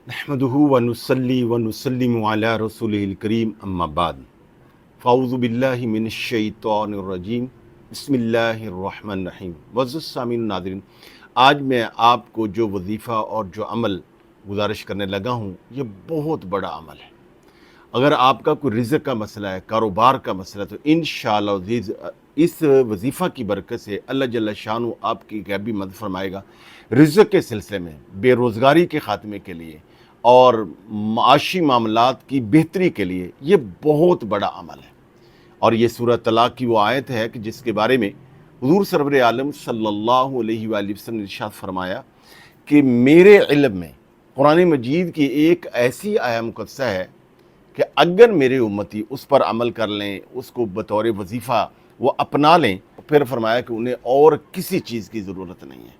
नहमदुहु व नुसल्ली व नुसल्लिमु अला रसूलिहिल करीम अम्मा बाद फ़ाऊज़ु बिल्लाहि मिनश शैतानिर रजीम बिस्मिल्लाहिर रहमानिर रहीम। मुअज़्ज़ज़ सामीन नाज़रीन, आज मैं आपको जो वजीफ़ा और जो अमल गुजारिश करने लगा हूँ, ये बहुत बड़ा अमल है। अगर आपका कोई रिज़्क़ का मसला है, कारोबार का मसला है, तो इंशाअल्लाह अज़ीज़ इस वजीफ़ा की बरकत से अल्लाह जल्ल शानु आपकी गैबी मदद फरमाएगा। रिज़्क़ के सिलसिले में, बेरोज़गारी के ख़ात्मे के लिए और माशी मामलात की बेहतरी के लिए ये बहुत बड़ा अमल है। और ये सूरह तलाक़ की वो आयत है कि जिसके बारे में हुज़ूर सरवर आलम सल्लल्लाहु अलैहि वसल्लम ने इरशाद फरमाया कि मेरे इल्म में कुरान मजीद की एक ऐसी आया मुक़द्दसा है कि अगर मेरे उम्मती उस पर अमल कर लें, उसको बतौर वजीफ़ा वो अपना लें, फिर फरमाया कि उन्हें और किसी चीज़ की ज़रूरत नहीं है।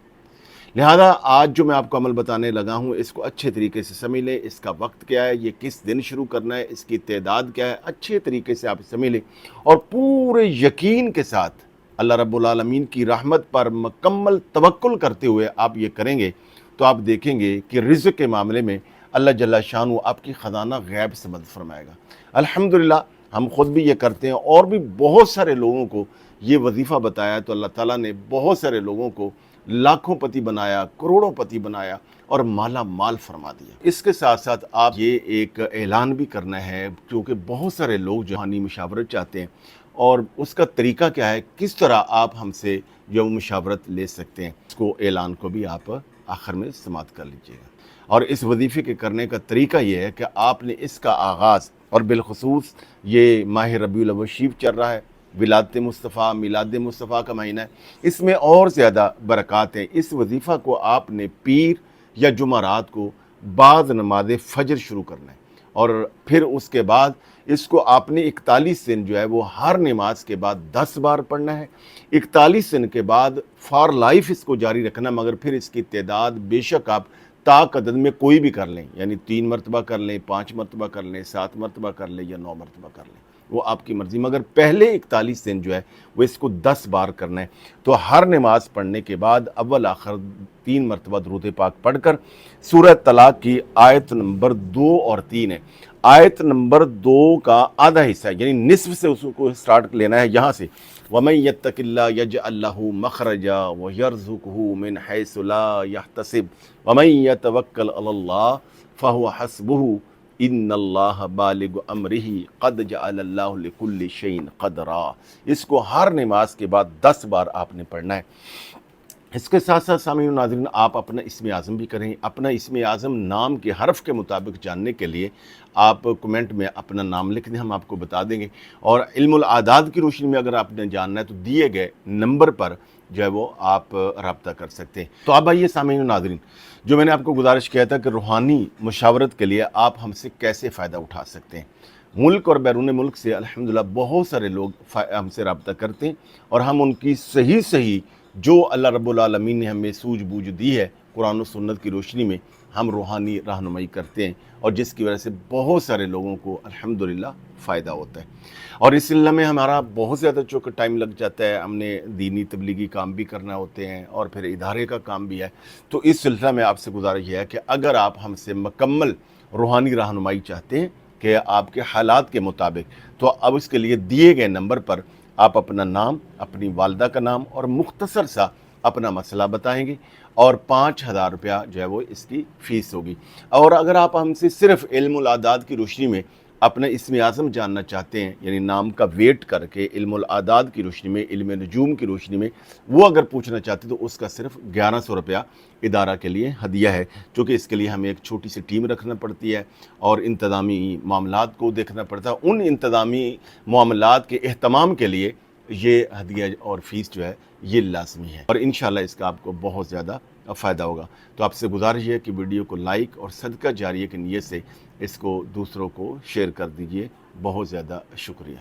लिहाजा आज जो मैं आपको अमल बताने लगा हूँ, इसको अच्छे तरीके से समझ लें। इसका वक्त क्या है, ये किस दिन शुरू करना है, इसकी तादाद क्या है, अच्छे तरीके से आप समझ लें और पूरे यकीन के साथ अल्लाह रब्बुल आलमीन की रहमत पर मुकम्मल तवक्कुल करते हुए आप ये करेंगे तो आप देखेंगे कि रिज़्क़ के मामले में अल्लाह जल्ल शानु आपकी ख़ज़ाना गैब से मदद फरमाएगा। अल्हम्दुलिल्लाह हम ख़ुद भी ये करते हैं और भी बहुत सारे लोगों को ये वजीफ़ा बताया, तो अल्लाह ताला ने बहुत सारे लोगों को लाखों पति बनाया, करोड़ों पति बनाया और माला माल फरमा दिया। इसके साथ साथ आप ये एक ऐलान भी करना है, क्योंकि बहुत सारे लोग जहानी मुशावरत चाहते हैं और उसका तरीका क्या है, किस तरह आप हमसे जो मुशावरत ले सकते हैं, इसको ऐलान को भी आप आखिर में समाप्त कर लीजिएगा। और इस वजीफ़े के करने का तरीका ये है कि आपने इसका आगाज़, और बिलखुसूस ये माह रबीउल अव्वल शरीफ चल रहा है, विलादत मुस्तफ़ा मिलाद मुस्तफ़ा का महीना है, इसमें और ज़्यादा बरक़ात हैं। इस वजीफ़ा को आपने पीर या जुमारात को बाद नमाज फ़जर शुरू करना है और फिर उसके बाद इसको आपने 41 दिन जो है वो हर नमाज के बाद 10 बार पढ़ना है। 41 दिन के बाद फॉर लाइफ इसको जारी रखना, मगर फिर इसकी तादाद बेशक आप ताक अदद में कोई भी कर लें, यानी 3 मरतबा कर लें, 5 मरतबा कर लें, 7 मरतबा कर लें या 9 मरतबा कर लें, वो आपकी मर्ज़ी, मगर पहले 41 दिन जो है वो इसको 10 बार करना है। तो हर नमाज पढ़ने के बाद अव्वल आखिर 3 मरतबा दुरूद पाक पढ़कर सूरह तलाक़ की आयत नंबर 2 और 3 है, आयत नंबर 2 का आधा हिस्सा यानी निस्फ से उसको स्टार्ट लेना है, यहाँ से वमन यत्तकिल्लाह यजअल लहू मखरजा व यर्ज़ुक़हू मिन हैसु ला यहतसिब वमन यतवक्कल अलल्लाह फहुव हस्बुहु इन्नल्लाह बालिगु अमरिही क़द जअलल्लाहु लिकुल्लि शैइन क़दरा। इसको हर नमाज के बाद 10 बार आपने पढ़ना है। इसके साथ साथ सामीन नाज़रीन, आप अपना इस्म आज़म भी करें। अपना इस्म आज़म नाम के हरफ के मुताबिक जानने के लिए आप कमेंट में अपना नाम लिख दें, हम आपको बता देंगे। और इल्मुल आदाद की रोशनी में अगर आपने जानना है तो दिए गए नंबर पर जो है वो आप रब्ता कर सकते हैं। तो अब आइए सामीन नाज़रीन, जो मैंने आपको गुजारिश किया था कि रूहानी मुशावरत के लिए आप हमसे कैसे फ़ायदा उठा सकते हैं। मुल्क और बैरून मुल्क से अल्हम्दुलिल्लाह बहुत सारे लोग हमसे रब्ता करते हैं और हम उनकी सही जो अल्लाह रब्बुल आलमीन ने हमें सूझबूझ दी है कुरान और सुन्नत की रोशनी में, हम रूहानी रहनुमाई करते हैं और जिसकी वजह से बहुत सारे लोगों को अल्हम्दुलिल्लाह फ़ायदा होता है। और इस सिलसिले में हमारा बहुत ज़्यादा चूँकि टाइम लग जाता है, हमने दीनी तबलीगी काम भी करना होते हैं और फिर इदारे का काम भी है। तो इस सिलसिले में आपसे गुजारिश है कि अगर आप हमसे मुकम्मल रूहानी रहनुमाई चाहते हैं कि आपके हालात के मुताबिक, तो अब इसके लिए दिए गए नंबर पर आप अपना नाम, अपनी वालदा का नाम और मुख्तसर सा अपना मसला बताएंगे और 5,000 रुपया जो है वो इसकी फ़ीस होगी। और अगर आप हमसे सिर्फ़ इल्मुल आदाद की रोशनी में अपना इस्म आज़म जानना चाहते हैं, यानी नाम का वेट करके इल्मुल आदाद की रोशनी में, इल्म नजूम की रोशनी में वो अगर पूछना चाहते हैं, तो उसका सिर्फ 1100 रुपया इदारा के लिए हदिया है, क्योंकि इसके लिए हमें एक छोटी सी टीम रखना पड़ती है और इंतज़ामी मामलात को देखना पड़ता है। उन इंतज़ामी मामलात के एहतमाम के लिए ये हदिया और फ़ीस जो है ये लाज़मी है और इंशाअल्लाह इसका आपको बहुत ज़्यादा फ़ायदा होगा। तो आपसे गुजारिश है कि वीडियो को लाइक और सदका जारिया की नीयत से इसको दूसरों को शेयर कर दीजिए। बहुत ज़्यादा शुक्रिया।